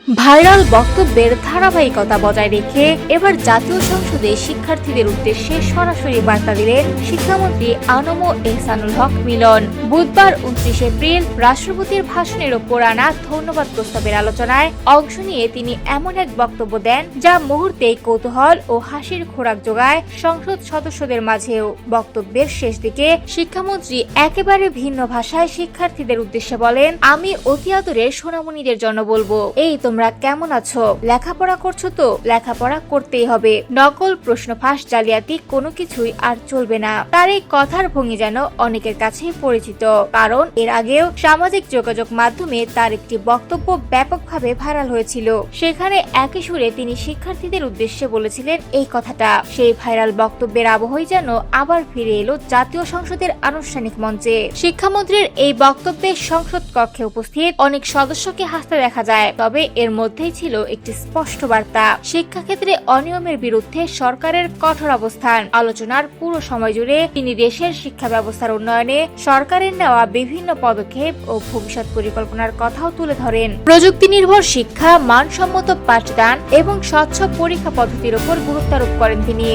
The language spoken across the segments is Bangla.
ভাইরাল বক্তব্যের ধারাবাহিকতা বজায় রেখে এবার জাতীয় সংসদে শিক্ষার্থীদের উদ্দেশ্যে সরাসরি বার্তা দিলেন শিক্ষামন্ত্রী আনম এহসানুল হক মিলন। বুধবার 29 এপ্রিল রাষ্ট্রপতির ভাষণের ওপর আনা ধন্যবাদ প্রস্তাবের আলোচনায় অংশ নিয়ে তিনি এমন এক বক্তব্য দেন যা মুহূর্তেই কৌতূহল ও হাসির খোরাক যোগায় সংসদ সদস্যদের মাঝেও। বক্তব্যের শেষ দিকে শিক্ষামন্ত্রী একেবারে ভিন্ন ভাষায় শিক্ষার্থীদের উদ্দেশ্যে বলেন, আমি অতি আদরের সোনামণিদের জন্য বলবো, এই তোমরা কেমন আছো? লেখাপড়া করছো তো? লেখাপড়া করতেই হবে। নকল, প্রশ্ন ফাঁস, জালিয়াতি কোনো কিছুই আর চলবে না। তার এই কথার ভঙ্গি যেন অনেকের কাছেই পরিচিত, কারণ এর আগেও সামাজিক যোগাযোগ মাধ্যমে তার একটি বক্তব্য ব্যাপকভাবে ভাইরাল হয়েছিল। সেখানে একই সুরে তিনি শিক্ষার্থীদের উদ্দেশ্যে বলেছিলেন এই কথাটা। সেই ভাইরাল বক্তব্যের আবহই যেন আবার ফিরে এলো জাতীয় সংসদের আনুষ্ঠানিক মঞ্চে। শিক্ষামন্ত্রীর এই বক্তব্যে সংসদ কক্ষে উপস্থিত অনেক সদস্যকে হাসতে দেখা যায়, তবে এর মধ্যেই ছিল একটি স্পষ্ট বার্তা। শিক্ষাক্ষেত্রে অনিয়মের বিরুদ্ধে সরকারের কঠোর অবস্থান। আলোচনার পুরো সময় জুড়ে তিনি দেশের শিক্ষা ব্যবস্থার উন্নয়নে সরকারের নেওয়া বিভিন্ন পদক্ষেপ ও ভবিষ্যৎ পরিকল্পনার কথাও তুলে ধরেন। প্রযুক্তি নির্ভর শিক্ষা, মানসম্মত পাঠদান এবং স্বচ্ছ পরীক্ষা পদ্ধতির উপর গুরুত্ব আরোপ করেন তিনি।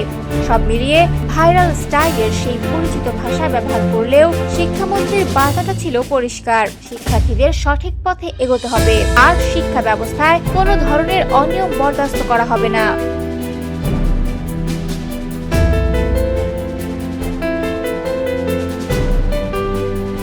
সব মিলিয়ে ভাইরাল স্টাইলের সেই পরিচিত ভাষা ব্যবহার করলেও শিক্ষামন্ত্রীর বার্তাটা ছিল পরিষ্কার। শিক্ষার্থীদের সঠিক পথে এগোতে হবে, আর শিক্ষা ব্যবস্থায় কোনো ধরনের অনিয়ম বরদাস্ত করা হবে না।